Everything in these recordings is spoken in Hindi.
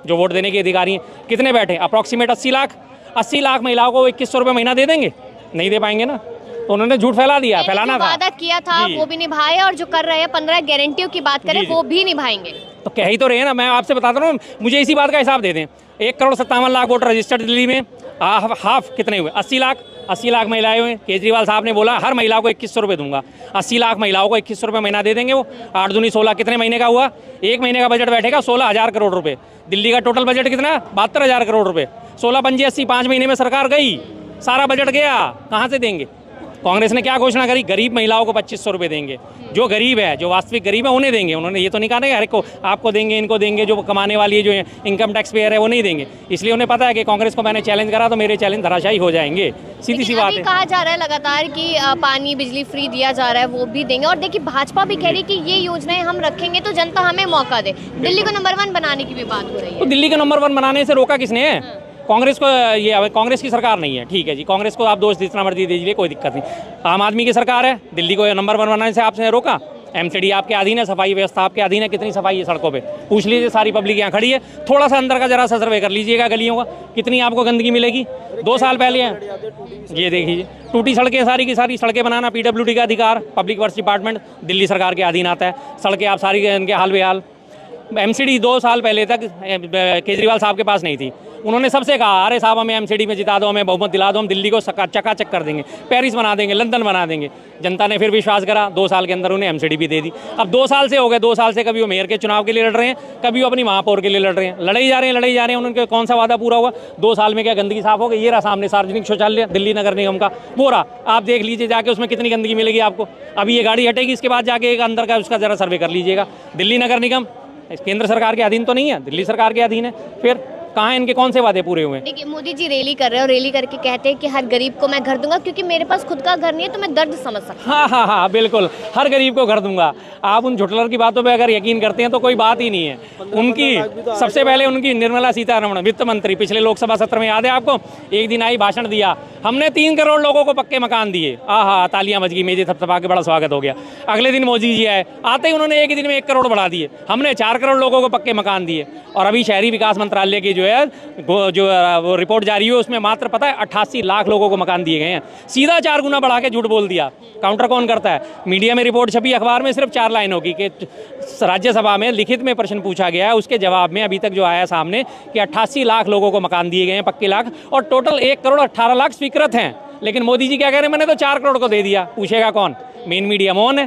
जो वोट देने के अधिकारी हैं, कितने बैठे? अप्रॉक्सीमेट 80 लाख महिलाओं को 2100 रुपये महीना दे देंगे? नहीं दे पाएंगे ना। तो उन्होंने झूठ फैला दिया, फैलाना था। वादा किया था वो भी निभाए, और जो कर रहे हैं 15 गारंटियों की बात करें वो भी निभाएंगे। तो कह ही तो रहे हैं ना, मैं आपसे बताता हूँ, मुझे इसी बात का हिसाब दे दें। 1,57,00,000 वोटर रजिस्टर्ड दिल्ली में, हाफ कितने हुए? 80 लाख महिलाएं हुए। केजरीवाल साहब ने बोला हर महिला को 2100 रुपये दूंगा। 80 लाख महिलाओं को 2100 रुपये महीना दे देंगे वो। 8 दूनी 16, कितने महीने का हुआ? एक महीने का बजट बैठेगा 16,000 करोड़ रुपये। दिल्ली का टोटल बजट कितना? 72,000 करोड़ रुपये। 16 पंजे 80, 5 महीने में सरकार गई, सारा बजट गया। कहाँ से देंगे? कांग्रेस ने क्या घोषणा करी? गरीब महिलाओं को 2500 रुपये देंगे। जो गरीब है, जो वास्तविक गरीब है, उन्हें देंगे। उन्होंने ये तो नहीं कहा ना हर एक को आपको देंगे, इनको देंगे। जो कमाने वाली है, जो इनकम टैक्स पेयर है, वो नहीं देंगे। इसलिए उन्हें पता है कि कांग्रेस को मैंने चैलेंज करा तो मेरे चैलेंज धराशायी हो जाएंगे। सीधी सी बात है। कहा जा रहा है लगातार कि पानी बिजली फ्री दिया जा रहा है, वो भी देंगे। और देखिए भाजपा भी कह रही है कि ये योजनाएं हम रखेंगे तो जनता हमें मौका दे। दिल्ली को नंबर 1 बनाने की भी बात हो रही है। तो दिल्ली को नंबर 1 बनाने से रोका किसने है? कांग्रेस को। ये कांग्रेस की सरकार नहीं है, ठीक है जी, कांग्रेस को आप दोष जितना मर्जी दीजिए, कोई दिक्कत नहीं। आम आदमी की सरकार है। दिल्ली को नंबर 1 बनाने से आपने रोका? एमसीडी आपके अधीन है, सफाई व्यवस्था आपके अधीन है। कितनी सफाई है सड़कों पे? पूछ लीजिए, सारी पब्लिक यहाँ खड़ी है। थोड़ा सा अंदर का जरा सा सर्वे कर लीजिएगा गलियों का, कितनी आपको गंदगी मिलेगी। 2 साल पहले है, ये देखिए टूटी सड़कें, सारी की सारी सड़कें बनाना पीडब्ल्यूडी का अधिकार, पब्लिक वर्क्स डिपार्टमेंट दिल्ली सरकार के अधीन आता है। सड़कें आप सारी इनके हाल बेहाल। एमसीडी 2 साल पहले तक केजरीवाल साहब के पास नहीं थी। उन्होंने सबसे कहा अरे साहब हमें एमसीडी में जिता दो, हमें बहुमत दिला दो, हम दिल्ली को चकाचक कर देंगे, पेरिस बना देंगे, लंदन बना देंगे। जनता ने फिर विश्वास करा, 2 साल के अंदर उन्हें एमसीडी भी दे दी। अब 2 साल से हो गए, 2 साल से कभी वो मेयर के चुनाव के लिए लड़ रहे हैं, कभी वो अपनी महापौर के लिए लड़ रहे हैं। लड़े ही जा रहे हैं। उनके कौन सा वादा पूरा हुआ? 2 साल में क्या गंदगी साफ हो गई? ये रहा सामने सार्वजनिक शौचालय दिल्ली नगर निगम का, वो रहा। आप देख लीजिए जाके उसमें कितनी गंदगी मिलेगी आपको। अभी ये गाड़ी हटेगी, इसके बाद जाके एक अंदर का उसका जरा सर्वे कर लीजिएगा। दिल्ली नगर निगम केंद्र सरकार के अधीन तो नहीं है, दिल्ली सरकार के अधीन है। फिर कहाँ इनके कौन से वादे पूरे हुए? देखिए मोदी जी रैली कर रहे हैं और रैली करके कहते हैं कि हर गरीब को मैं घर दूंगा, क्योंकि मेरे पास खुद का घर नहीं है, तो मैं दर्द समझ सकता हूँ। हाँ, बिल्कुल, हर गरीब को घर दूंगा। आप उन झुटलर की बातों पे अगर यकीन करते हैं तो कोई बात ही नहीं है। उनकी सबसे पहले उनकी निर्मला सीतारमण वित्त मंत्री पिछले लोकसभा सत्र में याद है आपको, एक दिन आई भाषण दिया, हमने 3 करोड़ लोगों को पक्के मकान दिए। तालियां बज गई, मेजे थपथपा के बड़ा स्वागत हो गया। अगले दिन मोदी जी आए, आते ही उन्होंने एक दिन में 1 करोड़ बढ़ा दिए, हमने 4 करोड़ लोगों को पक्के मकान दिए। और अभी शहरी विकास मंत्रालय की वो रिपोर्ट जारी हुई, उसमें मात्र पता है 88 लाख लोगों को मकान दिए गए हैं। सीधा 4 गुना बढ़ा के झूठ बोल दिया। काउंटर कौन करता है? मीडिया में रिपोर्ट छपी, अखबार में सिर्फ 4 लाइनों की कि राज्यसभा में लिखित में प्रश्न पूछा गया है, उसके जवाब में अभी तक जो आया सामने कि 88 लाख लोगों को मकान दिए गए हैं, पक्के लाख, और टोटल 1 करोड़ 18 लाख स्वीकृत हैं। लेकिन मोदी जी क्या कह रहे हैं? मैंने तो 4 करोड़ को दे दिया। पूछेगा कौन? मेन मीडिया मौन है।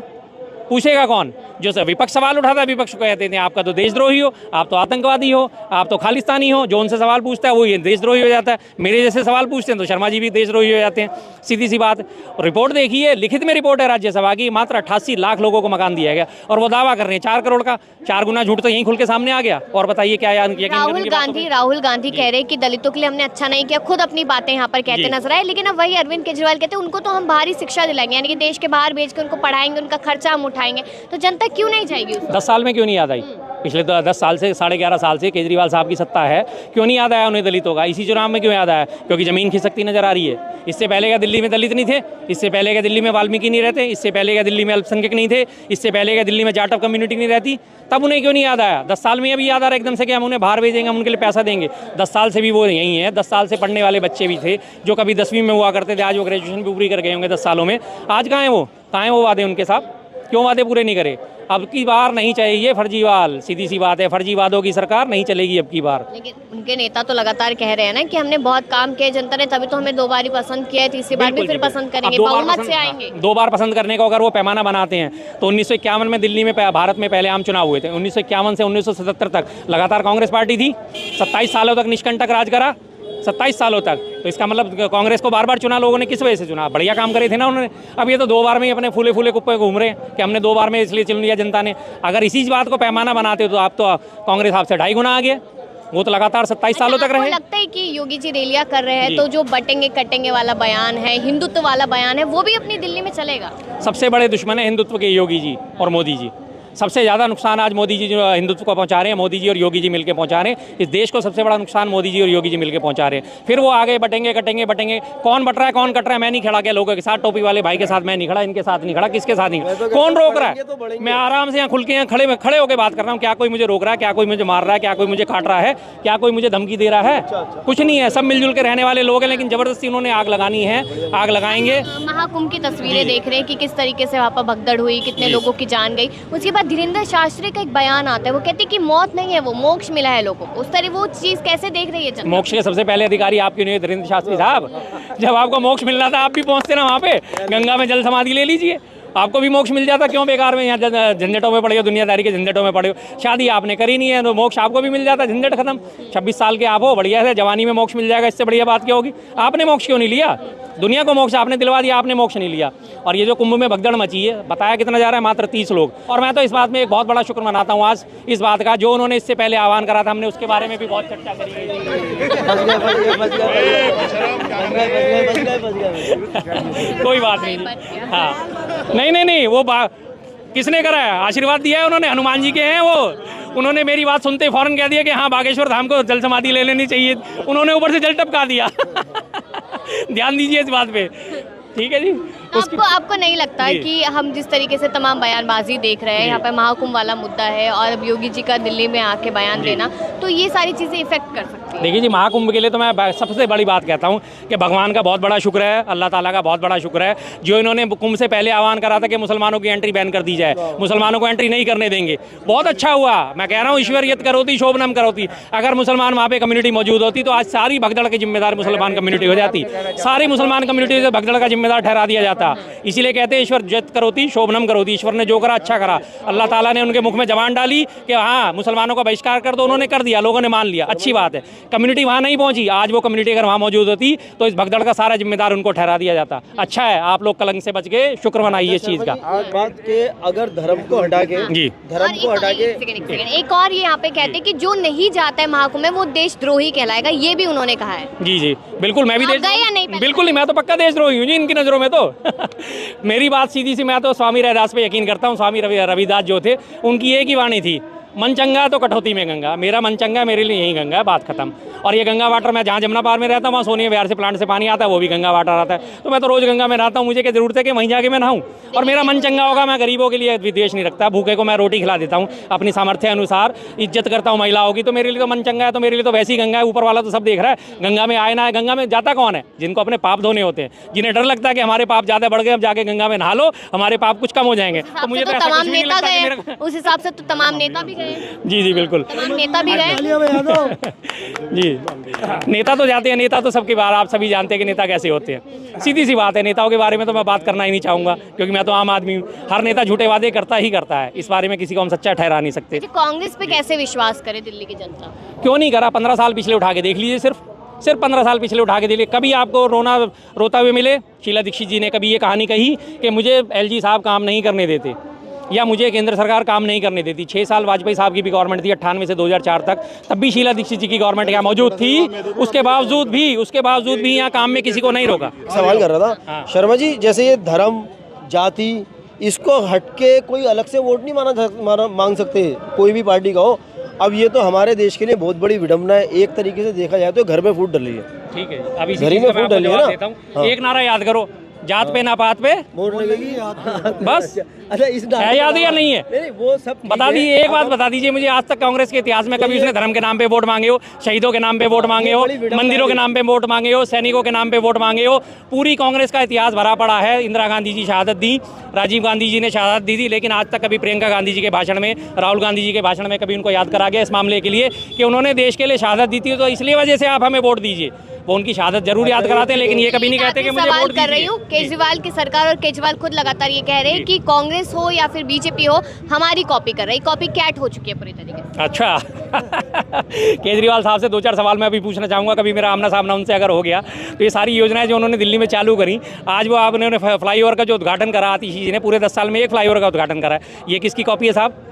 पूछेगा कौन? जो विपक्ष सवाल उठाता है, विपक्ष को कहते हैं आपका तो देशद्रोही हो, आप तो आतंकवादी हो, आप तो खालिस्तानी हो। जो उनसे सवाल पूछता है वो ये देशद्रोही हो जाता है। मेरे जैसे सवाल पूछते हैं तो शर्मा जी भी देशद्रोही हो जाते हैं। सीधी सी बात। रिपोर्ट देखिए, लिखित में रिपोर्ट है राज्यसभा की, मात्र 88 लाख लोगों को मकान दिया गया, और वो दावा कर रहे हैं 4 करोड़ का। 4 गुना झूठ तो यहीं खुल के सामने आ गया। और बताइए क्या राहुल गांधी कह रहे हैं कि दलितों के लिए हमने अच्छा नहीं किया, खुद अपनी बातें यहाँ पर कहते नजर आए। लेकिन अब वही अरविंद केजरीवाल कहते हैं उनको तो हम बाहरी शिक्षा दिलाएंगे, यानी कि देश के बाहर भेज के उनको पढ़ाएंगे, उनका खर्चा हम उठाएंगे। तो जनता क्यों नहीं जाएगी? 10 साल में क्यों नहीं याद आई? पिछले 10 साल से 11.5 साल से केजरीवाल साहब की सत्ता है, क्यों नहीं याद आया उन्हें दलितों का? इसी चुनाव में क्यों याद आया? क्योंकि जमीन खिसकती नजर आ रही है। इससे पहले क्या दिल्ली में दलित नहीं थे? इससे पहले क्या दिल्ली में वाल्मीकि नहीं रहते? इससे पहले क्या दिल्ली में अल्पसंख्यक नहीं थे? इससे पहले क्या दिल्ली में जाटव कम्युनिटी नहीं रहती? तब उन्हें क्यों नहीं याद आया? 10 साल में अभी याद आ रहा है एकदम से कि हम उन्हें बाहर भेजेंगे, हम उनके लिए पैसा देंगे। 10 साल से भी वो यही है। 10 साल से पढ़ने वाले बच्चे भी थे जो कभी 10वीं में हुआ करते थे, आज वो ग्रेजुएशन भी पूरी कर गए होंगे 10 सालों में। आज कहाँ है वो वादे उनके साथ? क्यों वादे पूरे नहीं करे? अब की बार नहीं चाहिए फर्जीवाल। सीधी सी बात है, फर्जीवादों की सरकार नहीं चलेगी अब की बार। लेकिन उनके नेता तो लगातार कह रहे हैं ना कि हमने बहुत काम किया जनता ने, तभी तो हमें 2 बार ही पसंद किया है, तीसरी बार भी फिर पसंद करेंगे, बहुमत से आएंगे। 2 बार पसंद करने को अगर वो पैमाना बनाते हैं तो 1951 में दिल्ली में भारत में पहले आम चुनाव हुए थे। 1951 से 1977 तक लगातार कांग्रेस पार्टी थी, 27 सालों तक निष्कंटक राज करा, 27 सालों तक। तो इसका मतलब कांग्रेस को बार चुना लोगों ने, किस वजह से चुना? बढ़िया काम करे थे ना उन्होंने। अब ये तो 2 बार में ही अपने फूले कुप्पे घूम रहे हैं कि हमने 2 बार में इसलिए चुन लिया जनता ने। अगर इसी बात को पैमाना बनाते तो आप तो कांग्रेस आपसे 2.5 गुना आ गया। वो तो लगातार 27 सालों तक रहे। लगता है कि योगी जी रैलियां कर रहे हैं तो जो बटेंगे कटेंगे वाला बयान है, हिंदुत्व वाला बयान है, वो भी अपनी दिल्ली में चलेगा? सबसे बड़े दुश्मन है हिंदुत्व के योगी जी और मोदी जी। सबसे ज़्यादा नुकसान आज मोदी जी जो हिंदुत्व को पहुंचा रहे हैं, मोदी जी और योगी जी मिलकर पहुंचा रहे हैं। इस देश को सबसे बड़ा नुकसान मोदी जी और योगी जी मिलकर पहुंचा रहे हैं। फिर वो आगे बटेंगे, कटेंगे। कौन बट रहा है, कौन कट रहा है, मैं नहीं खड़ा क्या लोगों के साथ, टोपी वाले भाई के साथ मैं नहीं खड़ा, इनके साथ नहीं खड़ा, किसके साथ नहीं खड़ा, कौन रोक रहा है? मैं आराम से यहाँ खुल के यहाँ खड़े होकर बात कर रहा हूँ। क्या कोई मुझे रोक रहा है? क्या कोई मुझे मार रहा है? क्या कोई मुझे काट रहा है? क्या कोई मुझे धमकी दे रहा है? कुछ नहीं है, सब मिलजुल के रहने वाले लोग हैं। लेकिन जबरदस्ती उन्होंने आग लगानी है, आग लगाएंगे। महाकुंभ की तस्वीरें देख रहे हैं कि किस तरीके से वहाँ पर भगदड़ हुई, कितने लोगों की जान गई। उसके बाद धीरेन्द्र शास्त्री का एक बयान आता है, वो कहते हैं कि मौत नहीं है, वो मोक्ष मिला है लोगों को। उस तरह वो चीज़ कैसे देख रही है जनता? मोक्ष के सबसे पहले अधिकारी आप क्यों नहीं है धीरेन्द्र शास्त्री साहब? जब आपको मोक्ष मिलना था आप भी पहुंचते ना वहाँ पे, गंगा में जल समाधि ले लीजिए, आपको भी मोक्ष मिल जाता। क्यों बेकार में यहाँ झंझटों में पड़े हो, दुनियादारी के झंझटों में पड़े हो? शादी आपने करी नहीं है तो मोक्ष आपको भी मिल जाता, झंझट खत्म। 26 साल के आप हो, बढ़िया है, जवानी में मोक्ष मिल जाएगा, इससे बढ़िया बात क्या होगी? आपने मोक्ष क्यों नहीं लिया? दुनिया को मोक्ष आपने दिलवा दिया, आपने मोक्ष नहीं लिया। और ये जो कुंभ में भगदड़ मची है, बताया कितना जा रहा है, मात्र 30 लोग। और मैं तो इस बात में एक बहुत बड़ा शुक्र मनाता हूँ आज इस बात का, जो उन्होंने इससे पहले आह्वान करा था, हमने उसके बारे में भी बहुत चर्चा करी है। कोई बात नहीं, हाँ नहीं, वो किसने करा है? आशीर्वाद दिया है उन्होंने, हनुमान जी के हैं वो। उन्होंने मेरी बात सुनते ही फौरन कह दिया कि हाँ बागेश्वर धाम को जल समाधि ले लेनी चाहिए। उन्होंने ऊपर से जल टपका दिया। ध्यान दीजिए इस बात पे, ठीक है जी। आपको नहीं लगता है कि हम जिस तरीके से तमाम बयानबाजी देख रहे हैं, यहाँ पे महाकुंभ वाला मुद्दा है और अब योगी जी का दिल्ली में आके बयान देना, तो ये सारी चीज़ें इफेक्ट कर सकती हैं? देखिए जी, महाकुंभ के लिए तो मैं सबसे बड़ी बात कहता हूँ कि भगवान का बहुत बड़ा शुक्र है, अल्लाह ताला का बहुत बड़ा शुक्र है, जो इन्होंने कुंभ से पहले आह्वान करा था कि मुसलमानों की एंट्री बैन कर दी जाए, मुसलमानों को एंट्री नहीं करने देंगे। बहुत अच्छा हुआ, मैं कह रहा हूँ ईश्वरियत करोती शोभनम करोती। अगर मुसलमान वहाँ पे कम्युनिटी मौजूद होती तो आज सारी भगदड़ की जिम्मेदार मुसलमान कम्युनिटी हो जाती, सारी मुसलमान कम्युनिटी से भगदड़ का जिम्मेदार ठहरा दिया जाता। इसीलिए कहते हैं ईश्वर जत करोती शोभनम करोती। ईश्वर ने जो करा अच्छा करा, अल्लाह ताला ने उनके मुख में जबान डाली कि हाँ मुसलमानों का बहिष्कार कर दो, उन्होंने कर दिया, लोगों ने मान लिया, अच्छी बात है। कम्युनिटी वहाँ नहीं पहुँची, आज वो कम्युनिटी अगर वहाँ मौजूद होती तो इस भगदड़ का सारा जिम्मेदार उनको ठहरा दिया जाता। अच्छा है, आप लोग कलंक से बच गए, शुक्र मनाइए इस चीज़ का। बात के अगर धर्म को हटा के जी, धर्म को हटा के एक और ये यहाँ पे कहते हैं कि जो नहीं जाता है महाकुंभ में वो देशद्रोही कहलाएगा, ये भी उन्होंने कहा है। जी बिल्कुल, मैं भी आप गए या नहीं? बिल्कुल नहीं, मैं तो पक्का देशद्रोही हूँ जी इनकी नज़रों में तो। मेरी बात सीधी सी, मैं तो स्वामी रविदास पे यकीन करता हूँ। स्वामी रविदास जो थे उनकी एक ही वाणी थी, मन चंगा तो कटौती में गंगा। मेरा मन चंगा, मेरे लिए यही गंगा है, बात खत्म। और ये गंगा वाटर, मैं जहाँ जमुना पार में रहता हूँ वहाँ सोनिया विहार से प्लांट से पानी आता है, वो भी गंगा वाटर आता है। तो मैं तो रोज़ गंगा में नहाता हूँ, मुझे क्या जरूरत है कि वहीं जाके मैं नहाऊँ? और मेरा मन चंगा होगा, मैं गरीबों के लिए विद्वेष नहीं रखता, भूखे को मैं रोटी खिला देता हूँ अपनी सामर्थ्य अनुसार, इज्जत करता हूँ महिलाओं की, तो मेरे लिए तो मन चंगा है। तो मेरे लिए तो वैसी गंगा है, ऊपर वाला तो सब देख रहा है। गंगा में आए ना है, गंगा में जाता कौन है? जिनको अपने पाप धोने होते हैं, जिन्हें डर लगता है कि हमारे पाप ज़्यादा बढ़ गए, अब जाके गंगा में नहा लो, हमारे पाप कुछ कम हो जाएंगे। तो मुझे तो तमाम नेता गए, उस हिसाब से तो तमाम नेता भी गए। जी बिल्कुल, तमाम नेता भी गए। जी नेता तो जाते हैं, नेता तो सबकी बात, आप सभी जानते हैं कि नेता कैसे होते हैं। सीधी सी बात है, नेताओं के बारे में तो मैं बात करना ही नहीं चाहूँगा, क्योंकि मैं तो आम आदमी हूँ। हर नेता झूठे वादे करता ही करता है, इस बारे में किसी को हम सच्चा ठहरा नहीं सकते। कांग्रेस पे कैसे विश्वास करे दिल्ली की जनता? क्यों नहीं करा? 15 साल पिछले उठा के देख लीजिए, सिर्फ 15 साल पिछले उठा के देखिए। कभी आपको रोता हुए मिले? शीला दीक्षित जी ने कभी ये कहानी कही कि मुझे एलजी साहब काम नहीं करने देते, या मुझे केंद्र सरकार काम नहीं करने देती? 6 साल वाजपेयी साहब की भी गवर्नमेंट थी, 98 से 2004 तक, तब भी शीला दीक्षित जी की गवर्नमेंट यहाँ मौजूद थी। उसके बावजूद भी यहाँ काम में किसी को नहीं रोका। सवाल कर रहा था शर्मा जी, जैसे ये धर्म जाति इसको हटके कोई अलग से वोट नहीं मांग सकते, कोई भी पार्टी का हो। अब ये तो हमारे देश के लिए बहुत बड़ी विडम्बना है। एक तरीके से देखा जाए तो घर में फूट डली है। ठीक है, अभी घर में फूट डली है ना। हाँ। एक नारा याद करो, जात पे ना पात पे वोट लगेगी। बस अच्छा, इस है याद या नहीं है? नहीं, वो सब बता दीजिए, एक बात बता दीजिए मुझे, आज तक कांग्रेस के इतिहास में कभी उसने धर्म के नाम पे वोट मांगे हो, शहीदों के नाम पे वोट मांगे हो, मंदिरों के नाम पे वोट मांगे हो, सैनिकों के नाम पे वोट मांगे हो? पूरी कांग्रेस का इतिहास भरा पड़ा है। इंदिरा गांधी जी शहादत दी, राजीव गांधी जी ने शहादत दी थी, लेकिन आज तक कभी प्रियंका गांधी जी के भाषण में, राहुल गांधी जी के भाषण में कभी उनको याद करा गया इस मामले के लिए कि उन्होंने देश के लिए शहादत दी थी, तो इसलिए वजह से आप हमें वोट दीजिए? वो उनकी शहादत जरूर याद कराते हैं, लेकिन ये कभी नहीं कहते कि मुझे वोट कर रही हूँ केजरीवाल की सरकार, और केजरीवाल खुद लगातार ये कह रहे हैं कि कांग्रेस हो या फिर बीजेपी हो, हमारी कॉपी कर रही, कॉपी कैट हो चुकी है पूरी तरीके से। अच्छा। केजरीवाल साहब से 2-4 सवाल मैं अभी पूछना चाहूँगा, कभी मेरा आमना सामना उनसे अगर हो गया तो ये सारी योजनाएं जो उन्होंने दिल्ली में चालू करी, आज वो आपने फ्लाईओवर का जो उद्घाटन करा, आतिशी जी ने पूरे 10 साल में एक फ्लाईओवर का उद्घाटन करा, ये किसकी कॉपी है साहब?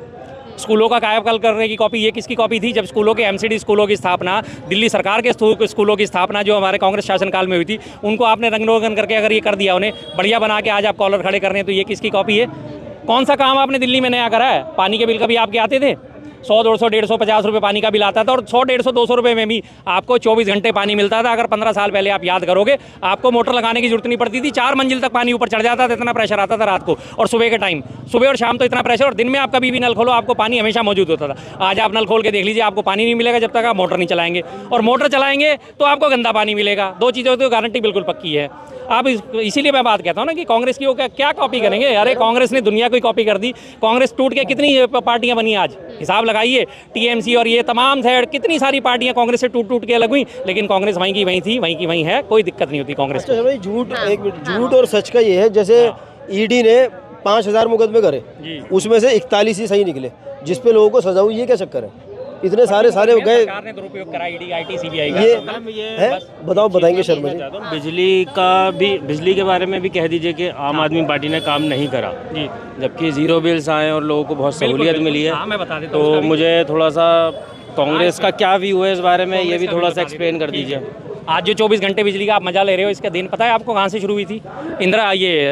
स्कूलों का कायाकल्प करने की कॉपी, ये किसकी कॉपी थी? जब स्कूलों के एमसीडी स्कूलों की स्थापना, दिल्ली सरकार के स्कूलों की स्थापना जो हमारे कांग्रेस शासनकाल में हुई थी, उनको आपने रंग रोगन करके अगर ये कर दिया, उन्हें बढ़िया बना के आज आप कॉलर खड़े कर रहे हैं, तो ये किसकी कॉपी है? कौन सा काम आपने दिल्ली में नया करा है? पानी के बिल कभी आपके आते थे? 100, 200, 150, 50 रुपये पानी का बिल आता था और 100, 150, 200 रुपये में भी आपको 24 घंटे पानी मिलता था। अगर 15 साल पहले आप याद करोगे, आपको मोटर लगाने की जरूरत नहीं पड़ती थी, 4 मंजिल तक पानी ऊपर चढ़ जाता था, इतना प्रेशर आता था रात को और सुबह के टाइम, सुबह और शाम तो इतना प्रेशर, और दिन में आप कभी भी नल खोलो आपको पानी हमेशा मौजूद होता था। आज आप नल खोल के देख लीजिए, आपको पानी नहीं मिलेगा जब तक आप मोटर नहीं चलाएंगे, और मोटर चलाएंगे तो आपको गंदा पानी मिलेगा। 2 चीज़ों की गारंटी बिल्कुल पक्की है। आप इसीलिए मैं बात कहता हूँ ना कि कांग्रेस की वो क्या कॉपी करेंगे? अरे कांग्रेस ने दुनिया को कॉपी कर दी। कांग्रेस टूट के कितनी पार्टियां बनी आज, हिसाब लगाइए। टीएमसी और ये तमाम कितनी सारी पार्टियां कांग्रेस से टूट के अलग हुई, लेकिन कांग्रेस वहीं की वहीं थी, वहीं की वहीं है, कोई दिक्कत नहीं होती कांग्रेस को। भाई झूठ और सच का ये है, जैसे ईडी ने 5000 मुकदमे करे, उसमें से 41 ही सही निकले, जिसपे लोगों को सजा हुई। ये क्या चक्कर है? इतने सारे गए, सरकार ने दुरुपयोग करा ईडी, आईटी, सीबीआई का। ये है, बताएंगे शर्मा जी। बिजली के बारे में भी कह दीजिए कि आम आदमी पार्टी ने काम नहीं करा, जबकि जीरो बिल्स आए और लोगों को बहुत सहूलियत मिली है। मैं बता देता हूँ, तो मुझे थोड़ा सा कांग्रेस का क्या व्यू है इस बारे में, ये भी थोड़ा सा एक्सप्लेन कर दीजिए। आज जो 24 घंटे बिजली का आप मजा ले रहे हो, इसका दिन पता है आपको कहाँ से शुरू हुई थी?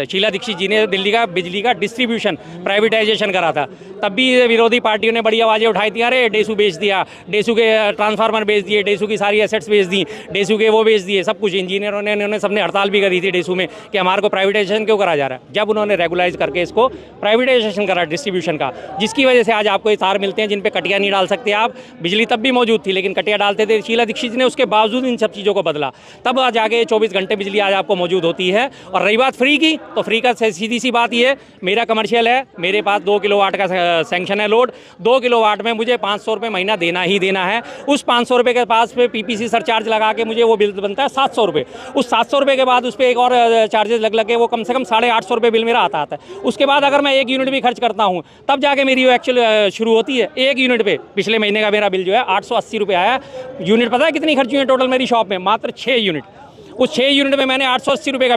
शीला दीक्षित जी ने दिल्ली का बिजली का डिस्ट्रीब्यूशन प्राइवेटाइजेशन करा था। तब भी विरोधी पार्टियों ने बड़ी आवाज़ें उठाई थी, अरे डेसू बेच दिया, डेसू के ट्रांसफार्मर बेच दिए, डेसू की सारी एसेट्स बेच दी, डेसू के वो बेच दिए, सब कुछ। इंजीनियरों ने उन्होंने सबने हड़ताल भी करी थी डेसू में कि हमारे को प्राइवेटाइजेशन क्यों करा जा रहा है। जब उन्होंने रेगुलाइज करके इसको प्राइवेटाइजेशन करा डिस्ट्रीब्यूशन का, जिसकी वजह से आज आपको ये तार मिलते हैं जिन पे कटिया नहीं डाल सकते आप। बिजली तब भी मौजूद थी लेकिन कटिया डालते थे। शीला दीक्षित ने उसके बावजूद इन सब चीज़ों को बदला, तब जाके 24 घंटे बिजली आज आपको मौजूद होती है। और रही बात फ्री की, तो फ्री का सीधी सी बात ये है, मेरा कमर्शियल है, मेरे पास 2 किलोवाट का सैंक्शन है लोड, 2 किलोवाट में मुझे 500 रुपये महीना देना ही देना है। उस 500 रुपये के पास पे पीपीसी सरचार्ज लगा के मुझे वो बिल बनता है 700 रुपये। उस 700 रुपये के बाद उस पर एक और चार्जेस लग के वो कम से कम 850 रुपये बिल मेरा आता है। उसके बाद अगर मैं 1 यूनिट भी खर्च करता हूँ तब जाके मेरी वो एक्चुअल शुरू होती है। 1 यूनिट पे पिछले महीने का मेरा बिल जो है 880 रुपये आया। यूनिट पता है कितनी खर्ची हुई है टोटल मेरी शॉप में? मात्र 6 यूनिट। उस 6 यूनिट में मैंने 880 रुपये का